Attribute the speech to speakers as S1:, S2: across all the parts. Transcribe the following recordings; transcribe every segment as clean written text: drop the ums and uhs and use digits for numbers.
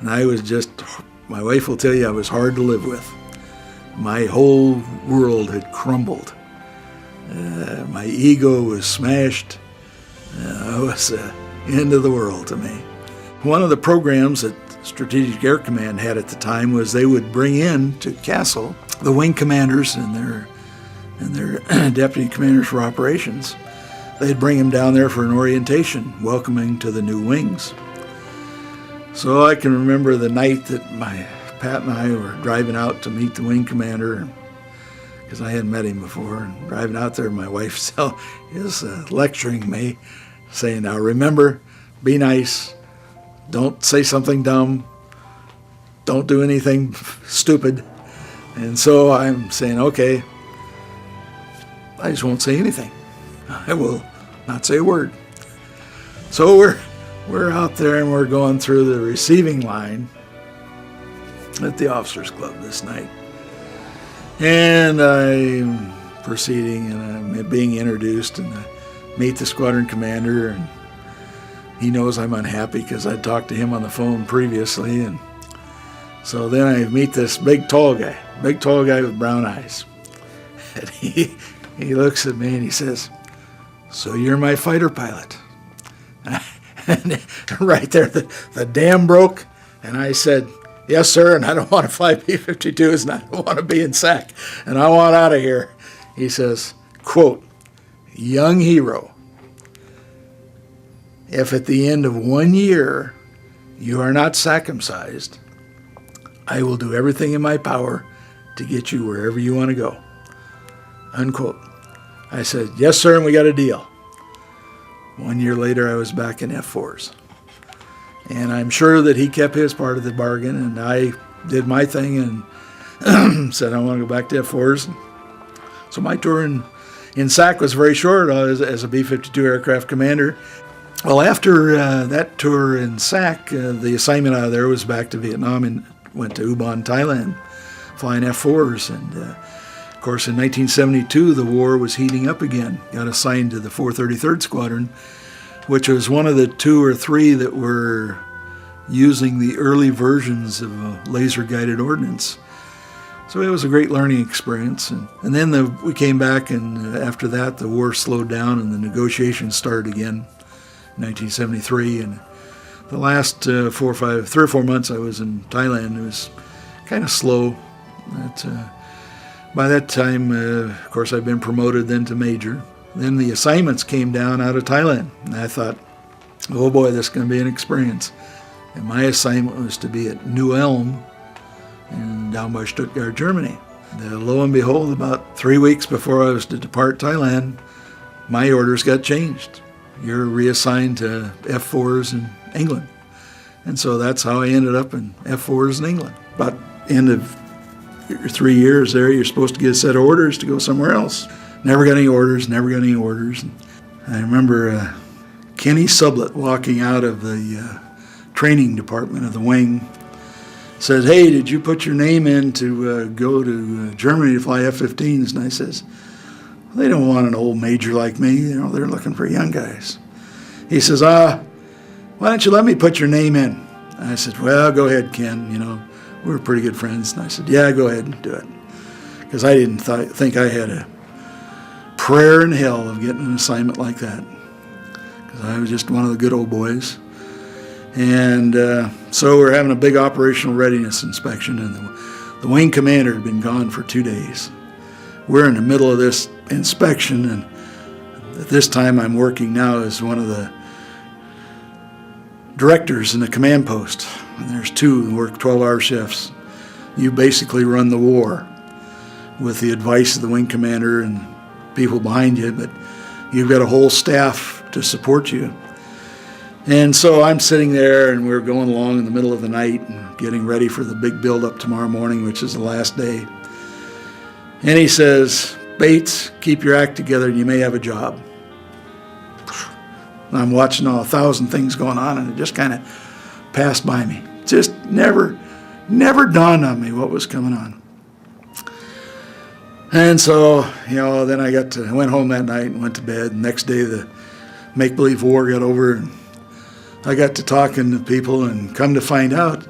S1: And my wife will tell you I was hard to live with. My whole world had crumbled. My ego was smashed. It was the end of the world to me. One of the programs that Strategic Air Command had at the time was they would bring in to Castle the wing commanders and their deputy commanders for operations. They'd bring them down there for an orientation, welcoming to the new wings. So I can remember the night that Pat and I were driving out to meet the wing commander, because I hadn't met him before, and driving out there, my wife is lecturing me, saying, now remember, be nice, don't say something dumb, don't do anything stupid. And so I'm saying, okay, I just won't say anything. I will not say a word. So we're out there and we're going through the receiving line at the Officers Club this night. And I'm proceeding and I'm being introduced, and I meet the squadron commander, and he knows I'm unhappy because I talked to him on the phone previously. And so then I meet this big tall guy with brown eyes. And he looks at me and he says, so you're my fighter pilot? And right there, the dam broke, and I said, yes, sir, and I don't want to fly B-52s, and I don't want to be in SAC, and I want out of here. He says, quote, young hero, if at the end of 1 year you are not circumcised, I will do everything in my power to get you wherever you want to go, unquote. I said, yes, sir, and we got a deal. 1 year later, I was back in F4s. And I'm sure that he kept his part of the bargain, and I did my thing and said I want to go back to F4s. So my tour in SAC was very short as a B-52 aircraft commander. Well, after that tour in SAC, the assignment out of there was back to Vietnam and went to Ubon, Thailand, flying F4s. And of course, in 1972, the war was heating up again. Got assigned to the 433rd Squadron, which was one of the 2 or 3 that were using the early versions of laser-guided ordnance. So it was a great learning experience. And then we came back, and after that, the war slowed down and the negotiations started again in 1973. And the last 3 or 4 months I was in Thailand, it was kind of slow. By that time, of course, I'd been promoted then to major. Then the assignments came down out of Thailand, and I thought, oh boy, this is going to be an experience. And my assignment was to be at New Ulm down by Stuttgart, Germany. Lo and behold, about 3 weeks before I was to depart Thailand, my orders got changed. You're reassigned to F4s in England. And so that's how I ended up in F4s in England. About end of 3 years there, you're supposed to get a set of orders to go somewhere else. Never got any orders. And I remember Kenny Sublett walking out of the training department of the wing, said, hey, did you put your name in to go to Germany to fly F-15s? And I says, they don't want an old major like me. They're looking for young guys. He says, why don't you let me put your name in? And I said, well, go ahead, Ken. We were pretty good friends. And I said, yeah, go ahead and do it. Because I didn't think I had a prayer in hell of getting an assignment like that. Because I was just one of the good old boys. And so we're having a big operational readiness inspection, and the wing commander had been gone for 2 days. We're in the middle of this inspection, and at this time I'm working now as one of the directors in the command post. And there's 2 who work 12-hour shifts. You basically run the war with the advice of the wing commander and people behind you, but you've got a whole staff to support you. And so I'm sitting there, and we're going along in the middle of the night and getting ready for the big build-up tomorrow morning, which is the last day. And he says, Bates, keep your act together and you may have a job. And I'm watching 1,000 things going on, and it just kind of passed by me. Just never dawned on me what was coming on. And so, then I went home that night and went to bed. The next day, the make-believe war got over, and I got to talking to people, and come to find out,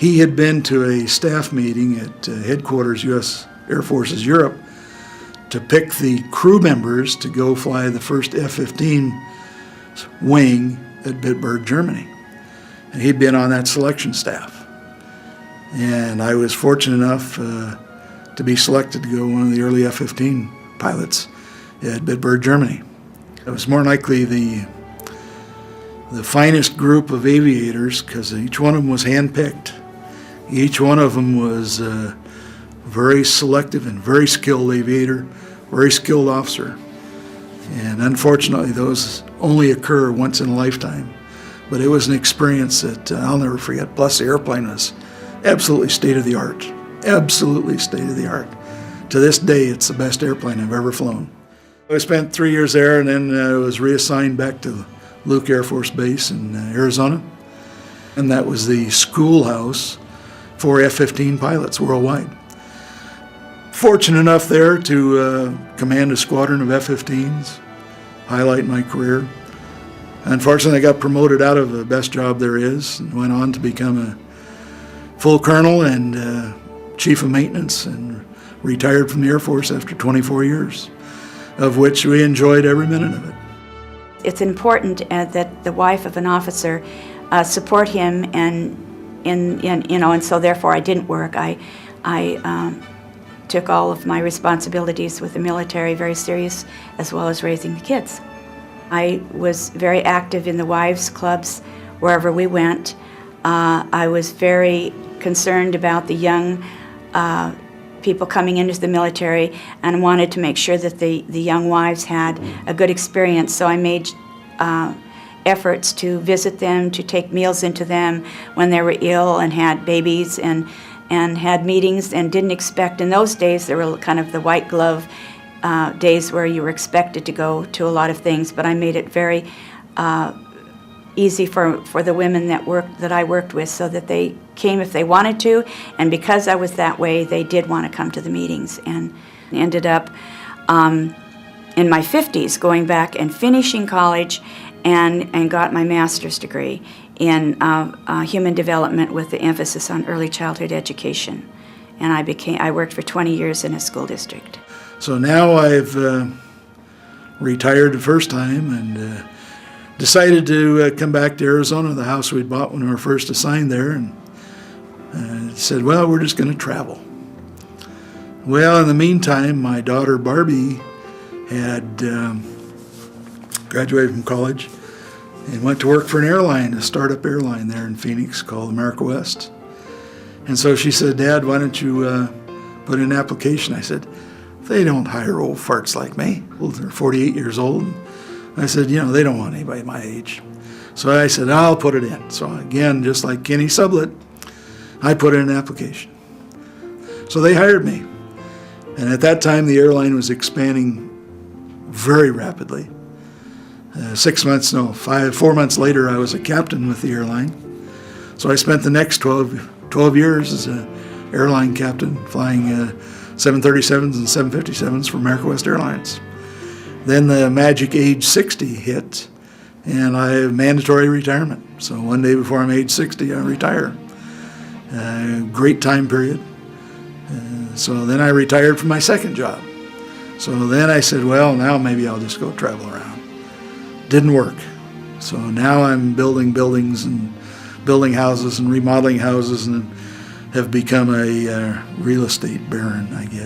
S1: He had been to a staff meeting at headquarters, U.S. Air Forces Europe, to pick the crew members to go fly the first F-15 wing at Bitburg, Germany. And he'd been on that selection staff. And I was fortunate enough to be selected to go one of the early F-15 pilots at Bitburg, Germany. It was more likely the finest group of aviators, because each one of them was handpicked. Each one of them was a very selective and very skilled aviator, very skilled officer. And unfortunately, those only occur once in a lifetime. But it was an experience that I'll never forget. Plus, the airplane was absolutely state-of-the-art. Absolutely state-of-the-art. To this day, it's the best airplane I've ever flown. I spent 3 years there, and then was reassigned back to Luke Air Force Base in Arizona. And that was the schoolhouse for F-15 pilots worldwide. Fortunate enough there to command a squadron of F-15s, highlight my career. Unfortunately, I got promoted out of the best job there is and went on to become a full colonel and chief of maintenance, and retired from the Air Force after 24 years, of which we enjoyed every minute of it.
S2: It's important that the wife of an officer support him, and so therefore I didn't work. I took all of my responsibilities with the military very serious, as well as raising the kids. I was very active in the wives' clubs wherever we went. I was very concerned about the young people coming into the military, and wanted to make sure that the young wives had a good experience. So I made efforts to visit them, to take meals into them when they were ill and had babies, and had meetings, and didn't expect. In those days, there were kind of the white glove days where you were expected to go to a lot of things, but I made it very easy for the women that I worked with, so that they came if they wanted to, and because I was that way, they did want to come to the meetings, and ended up in my 50s going back and finishing college, and got my master's degree in human development with the emphasis on early childhood education, and I worked for 20 years in a school district.
S1: So now I've retired the first time, and decided to come back to Arizona, the house we'd bought when we were first assigned there, and said, well, we're just going to travel. Well, in the meantime, my daughter Barbie had graduated from college and went to work for an airline, a startup airline there in Phoenix called America West. And so she said, Dad, why don't you put in an application? I said, they don't hire old farts like me. Well, they're 48 years old. I said, they don't want anybody my age. So I said, I'll put it in. So again, just like Kenny Sublett, I put in an application. So they hired me. And at that time, the airline was expanding very rapidly. 4 months later, I was a captain with the airline. So I spent the next 12 years as an airline captain, flying 737s and 757s for America West Airlines. Then the magic age 60 hit, and I have mandatory retirement. So one day before I'm age 60, I retire. Great time period. So then I retired from my second job. So then I said, well, now maybe I'll just go travel around. Didn't work. So now I'm building buildings and building houses and remodeling houses, and have become a real estate baron, I guess.